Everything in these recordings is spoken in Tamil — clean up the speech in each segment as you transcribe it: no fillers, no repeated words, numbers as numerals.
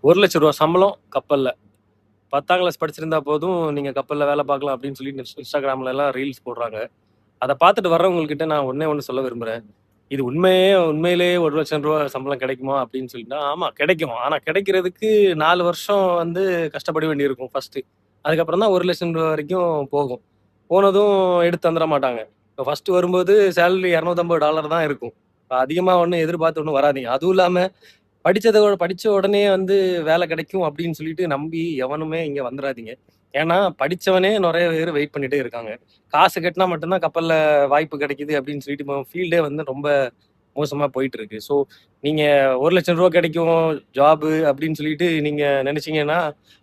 ரூ. 1,00,000 சம்பளம் கப்பல்ல. 10ஆம் கிளாஸ் படிச்சிருந்தா போதும், நீங்க கப்பல்ல வேலை பார்க்கலாம் அப்படின்னு சொல்லி இன்ஸ்டாகிராம்லலாம் ரீல்ஸ் போடுறாங்க. அத பார்த்துட்டு வர்றவங்ககிட்ட நான் ஒண்ணே ஒண்ணு சொல்ல விரும்புறேன். இது உண்மையிலேயே ரூ. 1,00,000 சம்பளம் கிடைக்குமா அப்படின்னு சொல்லிட்டா, ஆமா கிடைக்கும். ஆனா கிடைக்கிறதுக்கு 4 வருஷம் வந்து கஷ்டப்பட வேண்டியிருக்கும் ஃபர்ஸ்ட்டு. அதுக்கப்புறம் தான் ரூ. 1,00,000 வரைக்கும் போகும். போனதும் எடுத்து தந்துர மாட்டாங்க. இப்ப ஃபர்ஸ்ட்டு வரும்போது சேலரி $250 தான் இருக்கும். அதிகமா ஒண்ணும் எதிர்பார்த்து ஒண்ணும் வராதீங்க. அதுவும் இல்லாம படிச்ச உடனே வந்து வேலை கிடைக்கும் அப்படின்னு சொல்லிட்டு நம்பி எவனுமே இங்க வந்துராதீங்க. ஏன்னா படிச்சவனே நெறைய பேர் வெயிட் பண்ணிட்டே இருக்காங்க. காசு கட்டினா மட்டும் தான் கப்பல்ல வாய்ப்பு கிடைக்குது அப்படின்னு சொல்லிட்டு இப்போ ஃபீல்டே வந்து ரொம்ப மோசமா போயிட்டு இருக்கு. ஸோ நீங்க ரூ. 1,00,000 கிடைக்கும் ஜாபு அப்படின்னு சொல்லிட்டு நீங்க நினைச்சீங்கன்னா,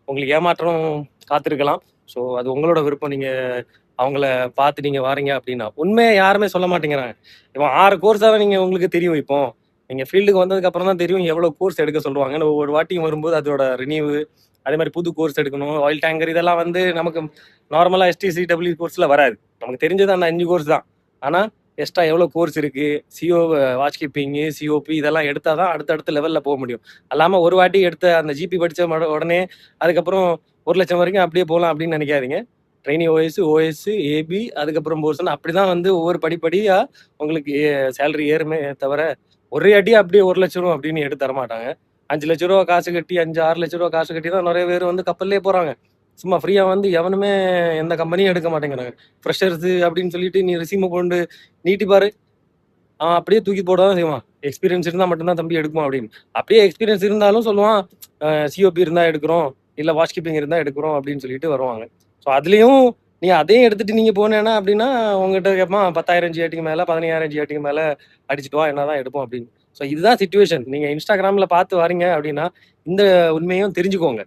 உங்களுக்கு ஏமாற்றம் காத்திருக்கலாம். ஸோ அது உங்களோட விருப்பம். நீங்க அவங்கள பார்த்து நீங்க வாரீங்க அப்படின்னா. உண்மைய யாருமே சொல்ல மாட்டேங்கிறாங்க. இவன் 6 கோர்ஸாவது நீங்க உங்களுக்கு தெரியும் இப்போ. நீங்க ஃபீல்டுக்கு வந்ததுக்கு அப்புறம் தான் தெரியும் எவ்வளோ கோர்ஸ் எடுக்க சொல்லுவாங்கன்னு. ஒவ்வொரு வாட்டியும் வரும்போது அதோட ரினியூவு, அதே மாரி புது கோர்ஸ் எடுக்கணும். ஆயில் டேங்கர் இதெல்லாம் வந்து நமக்கு நார்மலா எஸ்டிசிடபிள்யூ கோர்ஸ்ல வராது. நமக்கு தெரிஞ்சது அந்த 5 கோர்ஸ் தான். ஆனா எக்ஸ்ட்ரா எவ்வளோ கோர்ஸ் இருக்கு, சிஓ வாட்ச் கீப்பிங்கு, சிஓபி இதெல்லாம் எடுத்தா தான் அடுத்த லெவல்ல போ முடியும். அல்லாம ஒரு வாட்டி எடுத்த அந்த ஜிபி படிச்ச உடனே அதுக்கப்புறம் 1,00,000 வரைக்கும் அப்படியே போலாம் அப்படின்னு நினைக்காதீங்க. ட்ரெய்னி ஓஎஸ், ஏபி அதுக்கப்புறம் போர்ஷன் அப்படிதான் வந்து ஒவ்வொரு படிப்படியா உங்களுக்கு சேலரி ஏறுமே தவிர, ஒரே அடியா அப்படியே 1,00,000 அப்படின்னு எடுத்து தரமாட்டாங்க. ரூ. 5,00,000 காசு கட்டி 5, 6,00,000 காசு கட்டி தான் நெறைய பேர் வந்து கப்பல்லயே போறாங்க. சும்மா ஃப்ரீயா வந்து எவனுமே எந்த கம்பெனியும் எடுக்க மாட்டேங்கிறாங்க. ஃப்ரெஷர்ஸ் அப்படின்னு சொல்லிட்டு நீ ரெஸ்யூம கொண்டு நீட்டி பாரு. அவன் அப்படியே தூக்கி போட தான் செய்வான். எக்ஸ்பீரியன்ஸ் இருந்தா மட்டும் தான் தம்பி எடுப்போம் அப்படின்னு. அப்படியே எக்ஸ்பீரியன்ஸ் இருந்தாலும் சொல்லுவான், சிஓபி இருந்தா எடுக்கிறோம், இல்ல வாட்ச் கீப்பிங் இருந்தா எடுக்கிறோம் அப்படின்னு சொல்லிட்டு வருவாங்க. ஸோ அதுலயும் நீ அதையும் எடுத்துட்டு நீங்க போனேன்னா அப்படின்னா, உங்ககிட்ட கேட்பான் 10,000 ஜிஆர்டிக்கு மேல, 15,000 ஜிஆர்டிக்கு மேல அடிச்சுட்டு வா என்னதான் எடுப்போம் அப்படின்னு. ஸோ இதுதான் சிச்சுவேஷன். நீங்க இன்ஸ்டாகிராம்ல பார்த்து வாரீங்க அப்படின்னா, இந்த உண்மையும் தெரிஞ்சுக்கோங்க.